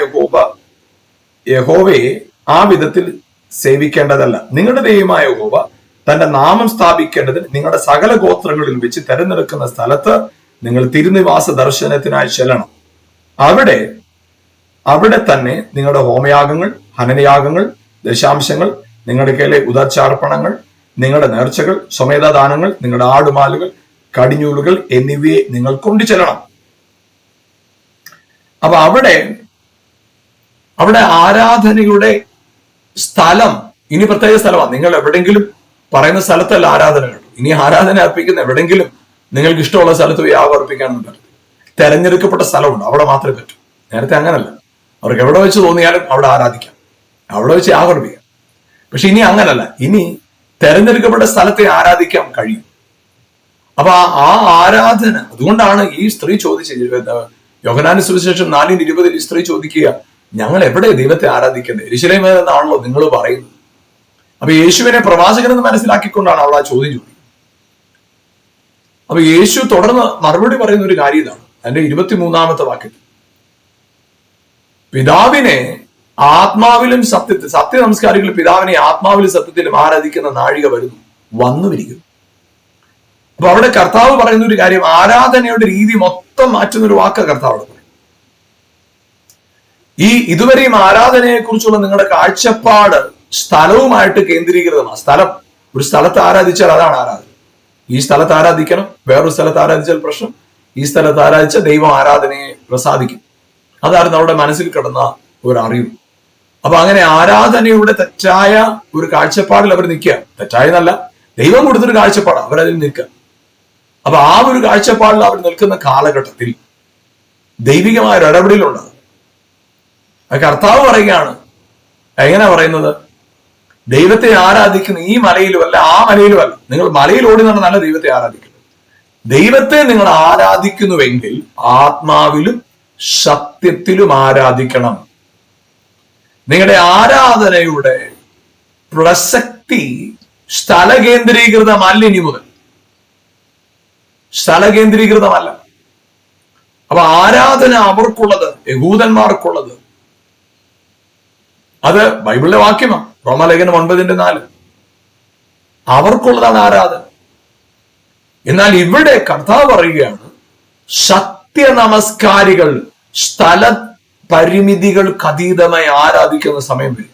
A: യഹോവയെ ആ വിധത്തിൽ സേവിക്കേണ്ടതല്ല. നിങ്ങളുടെ ദൈവമായ യഹോവ തന്റെ നാമം സ്ഥാപിക്കേണ്ടതിന് നിങ്ങളുടെ സകല ഗോത്രങ്ങളിൽ വെച്ച് തെരഞ്ഞെടുക്കുന്ന സ്ഥലത്ത് നിങ്ങൾ തിരുനിവാസ ദർശനത്തിനായി ചെല്ലണം. അവിടെ തന്നെ നിങ്ങളുടെ ഹോമയാഗങ്ങൾ, ഹനനയാഗങ്ങൾ, ദശാംശങ്ങൾ, നിങ്ങളുടെ കയ്യിലെ ഉദാച്ചാർപ്പണങ്ങൾ, നിങ്ങളുടെ നേർച്ചകൾ, സ്വമേധാദാനങ്ങൾ, നിങ്ങളുടെ ആടുമാലുകൾ, കടിഞ്ഞൂലുകൾ എന്നിവയെ നിങ്ങൾ കൊണ്ടു ചെല്ലണം. അപ്പൊ അവിടെ ആരാധനയുടെ സ്ഥലം ഇനി പ്രത്യേക സ്ഥലമാണ്. നിങ്ങൾ എവിടെങ്കിലും പറയുന്ന സ്ഥലത്തല്ല ആരാധനകൾ. ഇനി ആരാധന അർപ്പിക്കുന്ന എവിടെങ്കിലും നിങ്ങൾക്ക് ഇഷ്ടമുള്ള സ്ഥലത്ത് യാഗം അർപ്പിക്കാനൊന്നും പറ്റും. തെരഞ്ഞെടുക്കപ്പെട്ട സ്ഥലമുണ്ട്, അവിടെ മാത്രമേ പറ്റൂ. നേരത്തെ അങ്ങനല്ല. അവർക്ക് എവിടെ വെച്ച് തോന്നിയാലും അവിടെ ആരാധിക്കാം, അവിടെ വെച്ച് യാഗം അർപ്പിക്കാം. പക്ഷെ ഇനി അങ്ങനല്ല. ഇനി തെരഞ്ഞെടുക്കപ്പെട്ട സ്ഥലത്തെ ആരാധിക്കാൻ കഴിയും. അപ്പൊ ആ ആരാധന, അതുകൊണ്ടാണ് ഈ സ്ത്രീ ചോദിച്ചത്, യോഹന്നാന്റെ സുവിശേഷം 4:20 ഈ സ്ത്രീ ചോദിക്കുക, ഞങ്ങൾ എവിടെ ദൈവത്തെ ആരാധിക്കുന്നത്? യെരൂശലേമിൽ എന്നാണല്ലോ നിങ്ങൾ പറയുന്നത്. അപ്പൊ യേശുവിനെ പ്രവാചകനെന്ന് മനസ്സിലാക്കിക്കൊണ്ടാണ് അവൾ ആ ചോദ്യം ചോദിക്കുന്നത്. അപ്പൊ യേശു തുടർന്ന് മറുപടി പറയുന്ന ഒരു കാര്യം ഇതാണ്. അതിന്റെ 23-ാമത്തെ വാക്യത്തിൽ, പിതാവിനെ ആത്മാവിലും സത്യത്തിൽ, സത്യ നമസ്കാരികൾ പിതാവിനെ ആത്മാവിലും സത്യത്തിലും ആരാധിക്കുന്ന നാഴിക വന്നുമിരിക്കുന്നു. അപ്പൊ അവിടെ കർത്താവ് പറയുന്ന ഒരു കാര്യം, ആരാധനയുടെ രീതി മൊത്തം മാറ്റുന്ന ഒരു വാക്ക് കർത്താവ് അവിടെ പറയും. ഇതുവരെയും ആരാധനയെ കുറിച്ചുള്ള നിങ്ങളുടെ കാഴ്ചപ്പാട് സ്ഥലവുമായിട്ട് കേന്ദ്രീകൃതമാണ്. ഒരു സ്ഥലത്ത് ആരാധിച്ചാൽ അതാണ് ആരാധന. ഈ സ്ഥലത്ത് ആരാധിക്കണം, വേറൊരു സ്ഥലത്ത് ആരാധിച്ചാൽ പ്രശ്നം. ഈ സ്ഥലത്ത് ആരാധിച്ച ദൈവം ആരാധനയെ പ്രസാദിക്കും. അതായിരുന്നു അവരുടെ മനസ്സിൽ കിടന്ന ഒരു അറിവ്. അപ്പൊ അങ്ങനെ ആരാധനയുടെ തെറ്റായ ഒരു കാഴ്ചപ്പാടിൽ അവർ നിൽക്കുക. തെറ്റായെന്നല്ല, ദൈവം കൊടുത്തൊരു കാഴ്ചപ്പാട്, അവരതിൽ നിൽക്കുക. അപ്പൊ ആ ഒരു കാഴ്ചപ്പാടിൽ അവർ നിൽക്കുന്ന കാലഘട്ടത്തിൽ ദൈവികമായ ഒരു ഇടപെടലുണ്ടാകും. കർത്താവ് പറയുകയാണ്, എങ്ങനെ പറയുന്നത്? ദൈവത്തെ ആരാധിക്കുന്ന ഈ മലയിലുമല്ല ആ മലയിലുമല്ല. നിങ്ങൾ മലയിൽ ഓടി നടന്നല്ല ദൈവത്തെ ആരാധിക്കുന്നത്. ദൈവത്തെ നിങ്ങൾ ആരാധിക്കുന്നുവെങ്കിൽ ആത്മാവിലും സത്യത്തിലും ആരാധിക്കണം. നിങ്ങളുടെ ആരാധനയുടെ പ്രസക്തി സ്ഥലകേന്ദ്രീകൃതമല്ല. ഇനി മുതൽ സ്ഥലകേന്ദ്രീകൃതമല്ല. അപ്പൊ ആരാധന അവർക്കുള്ളത്, യഹൂദന്മാർക്കുള്ളത്, അത് ബൈബിളിലെ വാക്യമാണ്. റോമാലേഖനം 9:4 അവർക്കുള്ളതാണ് ആരാധന. എന്നാൽ ഇവിടെ കർത്താവ് പറയുകയാണ്, സത്യനമസ്കാരികൾ സ്ഥല പരിമിതികൾക്ക് അതീതമായി ആരാധിക്കുന്ന സമയം വരും.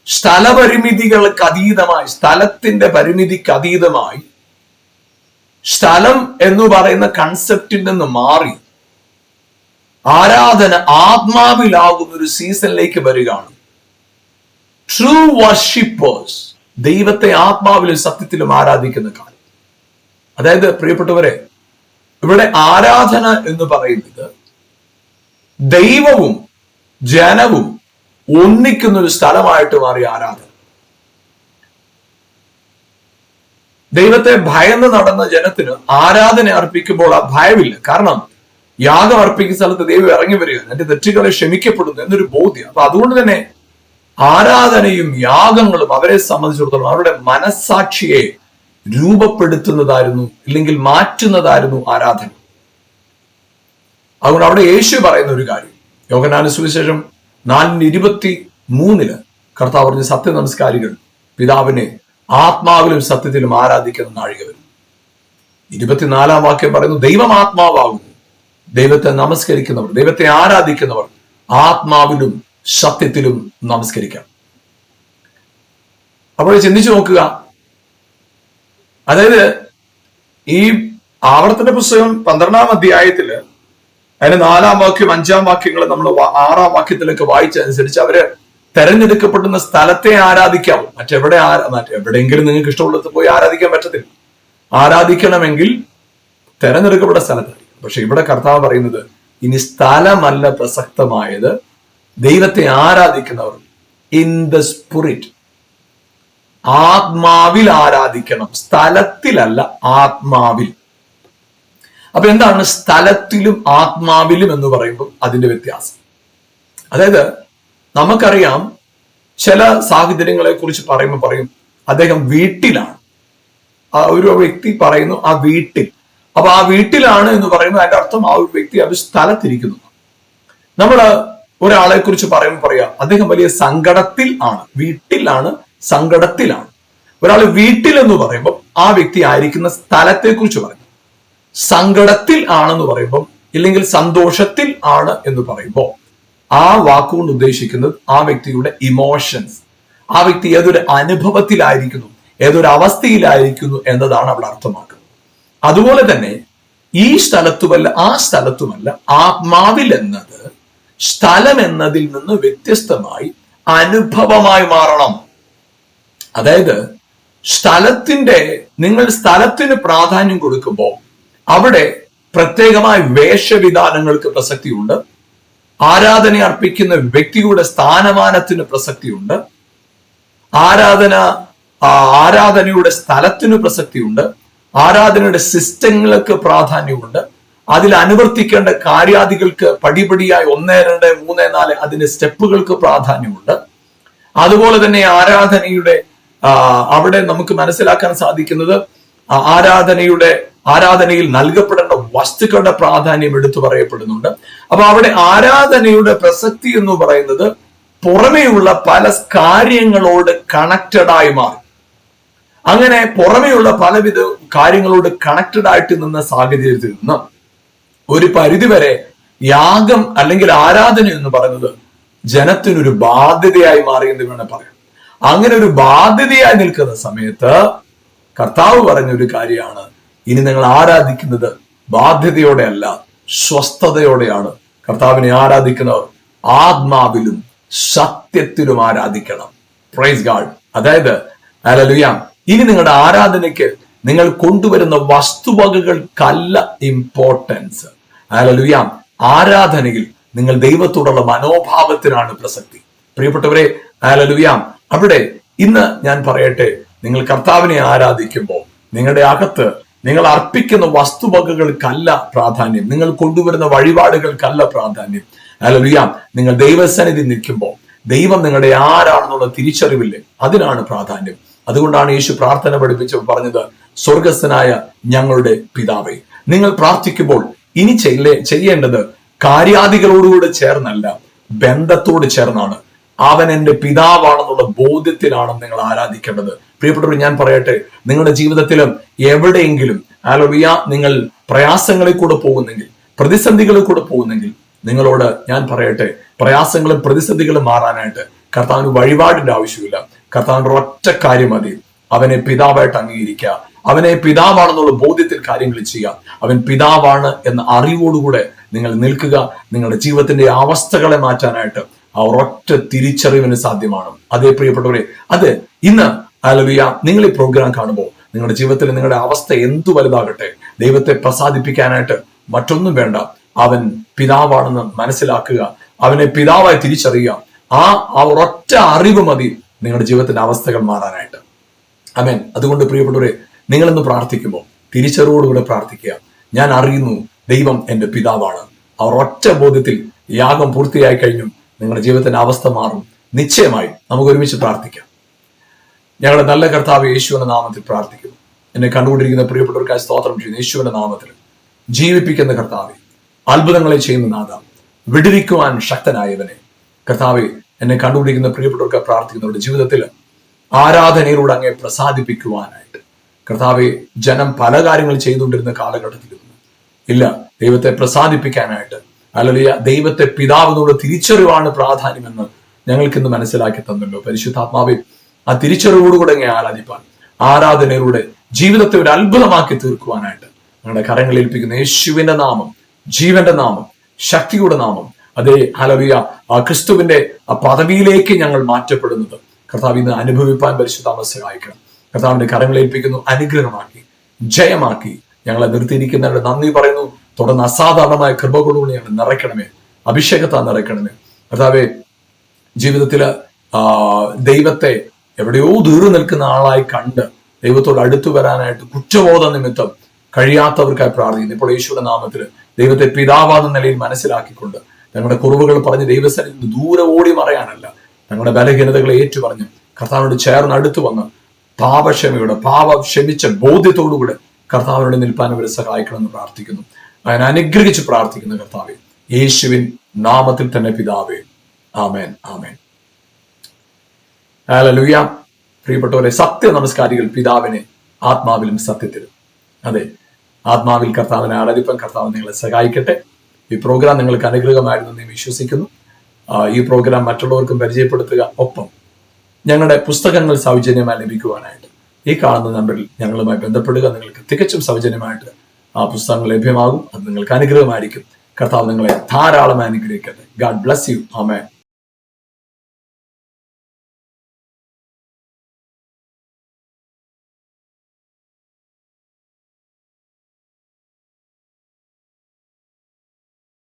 A: സ്ഥലപരിമിതികൾക്ക് അതീതമായി, സ്ഥലത്തിന്റെ പരിമിതിക്ക് അതീതമായി, സ്ഥലം എന്ന് പറയുന്ന കൺസെപ്റ്റിൽ നിന്ന് മാറി ആരാധന ആത്മാവിലാകുന്ന ഒരു സീസണിലേക്ക് വരികയാണ്. ട്രൂ വർഷിപ്പേഴ്സ് ദൈവത്തെ ആത്മാവിലും സത്യത്തിലും ആരാധിക്കുന്ന കാലം. അതായത് പ്രിയപ്പെട്ടവരെ, ഇവിടെ ആരാധന എന്ന് പറയുന്നത് ദൈവവും ജനവും ഒന്നിക്കുന്ന ഒരു സ്ഥലമായിട്ട് മാറിയ ആരാധന. ദൈവത്തെ ഭയന്ന് നടന്ന ജനത്തിന് ആരാധന അർപ്പിക്കുമ്പോൾ ആ ഭയമില്ല. കാരണം യാഗം അർപ്പിക്കുന്ന സ്ഥലത്ത് ദൈവം ഇറങ്ങി വരിക, എന്റെ തെറ്റുകളെ ക്ഷമിക്കപ്പെടുന്നു എന്നൊരു ബോധ്യം. അപ്പൊ അതുകൊണ്ട് തന്നെ ആരാധനയും യാഗങ്ങളും അവരെ സംബന്ധിച്ചിടത്തോളം അവരുടെ മനസ്സാക്ഷിയെ രൂപപ്പെടുത്തുന്നതായിരുന്നു, ഇല്ലെങ്കിൽ മാറ്റുന്നതായിരുന്നു ആരാധന. അതുകൊണ്ട് അവിടെ യേശു പറയുന്ന ഒരു കാര്യം, യോഹന്നാന്റെ സുവിശേഷം 4:23 കർത്താവ് പറഞ്ഞ, സത്യ നമസ്കാരികൾ പിതാവിനെ ആത്മാവിലും സത്യത്തിലും ആരാധിക്കുന്ന നാഴിക വരും. 24 വാക്യം പറയുന്നു, ദൈവം ആത്മാവാകുന്നു, ദൈവത്തെ നമസ്കരിക്കുന്നവർ, ദൈവത്തെ ആരാധിക്കുന്നവർ ആത്മാവിലും സത്യത്തിലും നമസ്കരിക്കാം. അപ്പോൾ ചിന്തിച്ചു നോക്കുക. അതായത് ഈ ആവർത്തന പുസ്തകം 12-ാം അധ്യായത്തില് അതിന് 4-ാം വാക്യം 5-ാം വാക്യങ്ങൾ നമ്മൾ 6-ാം വാക്യത്തിലൊക്കെ വായിച്ചതനുസരിച്ച് അവര് തെരഞ്ഞെടുക്കപ്പെടുന്ന സ്ഥലത്തെ ആരാധിക്കാവൂ. മറ്റെവിടെയെങ്കിലും നിങ്ങൾക്ക് ഇഷ്ടമുള്ളത് പോയി ആരാധിക്കാൻ പറ്റത്തില്ല. ആരാധിക്കണമെങ്കിൽ തെരഞ്ഞെടുക്കപ്പെട്ട സ്ഥലത്തായിരിക്കും. പക്ഷെ ഇവിടെ കർത്താവ് പറയുന്നത്, ഇനി സ്ഥലമല്ല പ്രസക്തമായത്, ദൈവത്തെ ആരാധിക്കുന്നവർ ഇൻ ദ സ്പിരിറ്റ്, ആത്മാവിൽ ആരാധിക്കണം, സ്ഥലത്തിലല്ല, ആത്മാവിൽ. അപ്പൊ എന്താണ് സ്ഥലത്തിലും ആത്മാവിലും എന്ന് പറയുമ്പോൾ അതിന്റെ വ്യത്യാസം? അതായത് നമുക്കറിയാം, ചില സാഹചര്യങ്ങളെ കുറിച്ച് പറയുമ്പോൾ പറയും അദ്ദേഹം വീട്ടിലാണ്. ആ ഒരു വ്യക്തി പറയുന്നു ആ വീട്ടിൽ. അപ്പൊ ആ വീട്ടിലാണ് എന്ന് പറയുമ്പോൾ അതിന്റെ അർത്ഥം ആ ഒരു വ്യക്തി അത് സ്ഥലത്തിരിക്കുന്നു. നമ്മൾ ഒരാളെ കുറിച്ച് പറയുമ്പോൾ പറയാം അദ്ദേഹം വലിയ സങ്കടത്തിൽ ആണ്, വീട്ടിലാണ്, സങ്കടത്തിലാണ്. ഒരാൾ വീട്ടിൽ എന്ന് പറയുമ്പോൾ ആ വ്യക്തി ആയിരിക്കുന്ന സ്ഥലത്തെ കുറിച്ച് പറയും. സങ്കടത്തിൽ ആണെന്ന് പറയുമ്പോൾ, ഇല്ലെങ്കിൽ സന്തോഷത്തിൽ ആണ് എന്ന് പറയുമ്പോൾ ആ വാക്കുകൊണ്ട് ഉദ്ദേശിക്കുന്നത് ആ വ്യക്തിയുടെ ഇമോഷൻസ്, ആ വ്യക്തി ഏതൊരു അനുഭവത്തിലായിരിക്കുന്നു, ഏതൊരു അവസ്ഥയിലായിരിക്കുന്നു എന്നതാണ് അവിടെ അർത്ഥമാക്കുന്നത്. അതുപോലെ തന്നെ ഈ സ്ഥലത്തുമല്ല ആ സ്ഥലത്തുമല്ല, ആത്മാവിൽ എന്നത് സ്ഥലം എന്നതിൽ നിന്ന് വ്യത്യസ്തമായി അനുഭവമായി മാറണം. അതായത് നിങ്ങൾ സ്ഥലത്തിന് പ്രാധാന്യം കൊടുക്കുമ്പോൾ അവിടെ പ്രത്യേകമായ വേഷവിധാനങ്ങൾക്ക് പ്രസക്തിയുണ്ട്. ആരാധന അർപ്പിക്കുന്ന വ്യക്തിയുടെ സ്ഥാനമാനത്തിന് പ്രസക്തിയുണ്ട്. ആരാധനയുടെ സ്ഥലത്തിന് പ്രസക്തിയുണ്ട്. ആരാധനയുടെ സിസ്റ്റങ്ങൾക്ക് പ്രാധാന്യമുണ്ട്. അതിൽ അനുവർത്തിക്കേണ്ട കാര്യാദികൾക്ക് പടിപടിയായി 1, 2, 3, 4 അതിന്റെ സ്റ്റെപ്പുകൾക്ക് പ്രാധാന്യമുണ്ട്. അതുപോലെ തന്നെ അവിടെ നമുക്ക് മനസ്സിലാക്കാൻ സാധിക്കുന്നത് ആരാധനയിൽ നൽകപ്പെടേണ്ട വസ്തുക്കളുടെ പ്രാധാന്യം എടുത്തു പറയപ്പെടുന്നുണ്ട്. അപ്പൊ അവിടെ ആരാധനയുടെ പ്രസക്തി എന്ന് പറയുന്നത് പുറമെയുള്ള പല കാര്യങ്ങളോട് കണക്റ്റഡായി മാറും. അങ്ങനെ പുറമെയുള്ള പലവിധ കാര്യങ്ങളോട് കണക്റ്റഡ് ആയിട്ട് നിന്ന സാഹചര്യത്തിൽ നിന്ന് ഒരു പരിധിവരെ യാഗം അല്ലെങ്കിൽ ആരാധന എന്ന് പറയുന്നത് ജനത്തിനൊരു ബാധ്യതയായി മാറി എന്ന് വേണം പറയാം. അങ്ങനെ ഒരു ബാധ്യതയായി നിൽക്കുന്ന സമയത്ത് കർത്താവ് പറഞ്ഞൊരു കാര്യമാണ്, ഇനി നിങ്ങൾ ആരാധിക്കുന്നത് ബാധ്യതയോടെ അല്ല, സ്വസ്ഥതയോടെയാണ്. കർത്താവിനെ ആരാധിക്കുന്നവർ ആത്മാവിലും സത്യത്തിലും ആരാധിക്കണം. Praise God. അതായത് ഹല്ലേലൂയ, ഇനി നിങ്ങളുടെ ആരാധനയ്ക്ക് നിങ്ങൾ കൊണ്ടുവരുന്ന വസ്തുവകകൾക്കല്ല ഇമ്പോർട്ടൻസ്. ഹല്ലേലൂയ, ആരാധനയിൽ നിങ്ങൾ ദൈവത്തോടുള്ള മനോഭാവത്തിനാണ് പ്രസക്തി. പ്രിയപ്പെട്ടവരെ, ഹല്ലേലൂയ, അവിടെ ഇന്ന് ഞാൻ പറയട്ടെ, നിങ്ങൾ കർത്താവിനെ ആരാധിക്കുമ്പോൾ നിങ്ങളുടെ അകത്ത് നിങ്ങൾ അർപ്പിക്കുന്ന വസ്തുവകകൾക്കല്ല പ്രാധാന്യം, നിങ്ങൾ കൊണ്ടുവരുന്ന വഴിപാടുകൾക്കല്ല പ്രാധാന്യം. ഹല്ലേലൂയ. നിങ്ങൾ ദൈവസന്നിധി നിൽക്കുമ്പോൾ ദൈവം നിങ്ങളുടെ ആരാണെന്നുള്ള തിരിച്ചറിവില്ലേ, അതിനാണ് പ്രാധാന്യം. അതുകൊണ്ടാണ് യേശു പ്രാർത്ഥന പഠിപ്പിച്ചപ്പോൾ പറഞ്ഞത്, സ്വർഗസ്ഥനായ ഞങ്ങളുടെ പിതാവേ. നിങ്ങൾ പ്രാർത്ഥിക്കുമ്പോൾ ഇനി ചെയ്യേണ്ടത് കാര്യാദികളോടുകൂടെ ചേർന്നല്ല, ബന്ധത്തോട് ചേർന്നാണ്. അവൻ എന്റെ പിതാവാണെന്നുള്ള ബോധ്യത്തിലാണ് നിങ്ങൾ ആരാധിക്കേണ്ടത്. പ്രിയപ്പെട്ടവർ, ഞാൻ പറയട്ടെ, നിങ്ങളുടെ ജീവിതത്തിലും എവിടെയെങ്കിലും ഹല്ലേലൂയ നിങ്ങൾ പ്രയാസങ്ങളിൽ കൂടെ പോകുന്നെങ്കിൽ, പ്രതിസന്ധികളിൽ കൂടെ പോകുന്നെങ്കിൽ, നിങ്ങളോട് ഞാൻ പറയട്ടെ, പ്രയാസങ്ങളും പ്രതിസന്ധികളും മാറാനായിട്ട് കർത്താവിന് വഴിപാടിന്റെ ആവശ്യമില്ല. കർത്താവിന്റെ ഒറ്റ കാര്യം മതി, അവനെ പിതാവായിട്ട് അംഗീകരിക്കുക, അവനെ പിതാവാണെന്നുള്ള ബോധ്യത്തിൽ കാര്യങ്ങൾ ചെയ്യുക. അവൻ പിതാവാണ് എന്ന അറിവോടുകൂടെ നിങ്ങൾ നിൽക്കുക. നിങ്ങളുടെ ജീവിതത്തിന്റെ അവസ്ഥകളെ മാറ്റാനായിട്ട് ആ ഒരൊറ്റ തിരിച്ചറിവിന് സാധ്യമാണ്. അതേ പ്രിയപ്പെട്ടവരെ, അത് ഇന്ന് ഹല്ലേലൂയ നിങ്ങൾ ഈ പ്രോഗ്രാം കാണുമ്പോൾ നിങ്ങളുടെ ജീവിതത്തിൽ നിങ്ങളുടെ അവസ്ഥ എന്തു വലുതാകട്ടെ, ദൈവത്തെ പ്രസാദിപ്പിക്കാനായിട്ട് മറ്റൊന്നും വേണ്ട. അവൻ പിതാവാണെന്ന് മനസ്സിലാക്കുക, അവനെ പിതാവായി തിരിച്ചറിയുക. ആ ഒരൊറ്റ അറിവ് മതി നിങ്ങളുടെ ജീവിതത്തിന്റെ അവസ്ഥകൾ മാറാനായിട്ട്. ആമേൻ. അതുകൊണ്ട് പ്രിയപ്പെട്ടവരെ, നിങ്ങളിന്ന് പ്രാർത്ഥിക്കുമ്പോൾ തിരിച്ചറിവോടുകൂടെ പ്രാർത്ഥിക്കുക. ഞാൻ അറിയുന്നു ദൈവം എന്റെ പിതാവാണ്. ആ ഒരൊറ്റ ബോധ്യത്തിൽ യാഗം പൂർത്തിയായി കഴിഞ്ഞു നിങ്ങളുടെ ജീവിതത്തിന്റെ അവസ്ഥ മാറും. നിശ്ചയമായി നമുക്ക് ഒരുമിച്ച് പ്രാർത്ഥിക്കാം. ഞങ്ങളുടെ നല്ല കർത്താവ് യേശുവിന്റെ നാമത്തിൽ പ്രാർത്ഥിക്കുന്നു. എന്നെ കണ്ടുകൊണ്ടിരിക്കുന്ന പ്രിയപ്പെട്ടവർക്കായി സ്തോത്രം ചെയ്യുന്നു. യേശുവിന്റെ നാമത്തിൽ ജീവിപ്പിക്കുന്ന കർത്താവെ, അത്ഭുതങ്ങളെ ചെയ്യുന്ന നാഥ, വിടുവിക്കുവാൻ ശക്തനായവനെ കർത്താവെ, എന്നെ കണ്ടുകൊണ്ടിരിക്കുന്ന പ്രിയപ്പെട്ടവർക്ക് പ്രാർത്ഥിക്കുന്നവരുടെ ജീവിതത്തിൽ ആരാധനയിലൂടെ അങ്ങേ പ്രസാദിപ്പിക്കുവാനായിട്ട് കർത്താവെ, ജനം പല കാര്യങ്ങൾ ചെയ്തുകൊണ്ടിരുന്ന കാലഘട്ടത്തിൽ ഇല്ല, ദൈവത്തെ പ്രസാദിപ്പിക്കാനായിട്ട് ഹല്ലേലൂയ, ദൈവത്തെ പിതാവെന്നുള്ള തിരിച്ചറിവാണ് പ്രാധാന്യമെന്ന് ഞങ്ങൾക്കിന്ന് മനസ്സിലാക്കി തന്നല്ലോ. പരിശുദ്ധാത്മാവെ, ആ തിരിച്ചറിവോടുകൂടെ അങ്ങേ ആരാധിപ്പാൻ, ആരാധനയിലൂടെ ജീവിതത്തെ ഒരു അത്ഭുതമാക്കി തീർക്കുവാനായിട്ട് ഞങ്ങളുടെ കരങ്ങളിൽ ഏൽപ്പിക്കുന്ന യേശുവിന്റെ നാമം, ജീവന്റെ നാമം, ശക്തിയുടെ നാമം, അതേ ഹല്ലേലൂയ, ആ ക്രിസ്തുവിന്റെ ആ പദവിയിലേക്ക് ഞങ്ങൾ മാറ്റപ്പെടുന്നത് കർത്താവ് ഇന്ന് അനുഭവിപ്പാൻ പരിശുദ്ധാത്മാവ് സഹായിക്കണം. കർത്താവിന്റെ കരങ്ങളിൽ ഏൽപ്പിക്കുന്നു, അനുഗ്രഹമാക്കി ജയമാക്കി ഞങ്ങളെ നിർത്തിയിരിക്കുന്നവരുടെ നന്ദി പറയുന്നു. തുടർന്ന് അസാധാരണമായ കൃപകളോട് ഞങ്ങൾ നിറയ്ക്കണമേ, അഭിഷേകത്താൽ നിറയ്ക്കണമേ. കർത്താവെ, ജീവിതത്തില് ദൈവത്തെ എവിടെയോ ദൂരെ നിൽക്കുന്ന ആളായി കണ്ട് ദൈവത്തോട് അടുത്തു വരാനായിട്ട് കുറ്റബോധ നിമിത്തം കഴിയാത്തവർക്കായി പ്രാർത്ഥിക്കുന്നു. ഇപ്പോൾ യേശുവിന്റെ നാമത്തിൽ ദൈവത്തെ പിതാവാന്ന നിലയിൽ മനസ്സിലാക്കിക്കൊണ്ട് ഞങ്ങളുടെ കുറവുകൾ പറഞ്ഞ് ദൈവസന്നിധിയിൽ ദൂരെ ഓടി മറയാനല്ല, ഞങ്ങളുടെ ബലഹീനതകളെ ഏറ്റുപറഞ്ഞ് കർത്താവിനോട് ചേർന്ന് അടുത്തു വന്ന് പാപക്ഷമയോടെ, പാപം ക്ഷമിച്ച ബോധ്യത്തോടുകൂടെ കർത്താവിനോട് നിൽപ്പാൻ അവരെ സഹായിക്കണമെന്ന് പ്രാർത്ഥിക്കുന്നു. അതിനെ അനുഗ്രഹിച്ച് പ്രാർത്ഥിക്കുന്ന കർത്താവെ, യേശുവിൻ നാമത്തിൽ തന്നെ പിതാവേ, ആമേൻ, ആമേൻ. ഹല്ലേലൂയ. പ്രിയപ്പെട്ടവരെ, സത്യ നമസ്കാരികൾ പിതാവിനെ ആത്മാവിലും സത്യത്തിലും, അതെ, ആത്മാവിൽ കർത്താവിനെ ആരാധിപ്പാൻ കർത്താവ് നിങ്ങളെ സഹായിക്കട്ടെ. ഈ പ്രോഗ്രാം നിങ്ങൾക്ക് അനുഗ്രഹമായിരുന്നു എന്ന് വിശ്വസിക്കുന്നു. ഈ പ്രോഗ്രാം മറ്റുള്ളവർക്കും പരിചയപ്പെടുത്തുക. ഒപ്പം ഞങ്ങളുടെ പുസ്തകങ്ങൾ സൗജന്യമായി ലഭിക്കുവാനായിട്ട് ഈ കാണുന്ന നമ്പറിൽ ഞങ്ങളുമായി ബന്ധപ്പെടുക. നിങ്ങൾക്ക് തികച്ചും സൗജന്യമായിട്ട് ആ പുസ്തകങ്ങൾ ലഭ്യമാകും. അത് നിങ്ങൾക്ക് അനുഗ്രഹമായിരിക്കും. കർത്താവ് നിങ്ങളെ ധാരാളം അനുഗ്രഹിക്കട്ടെ. God bless you. ആമേൻ.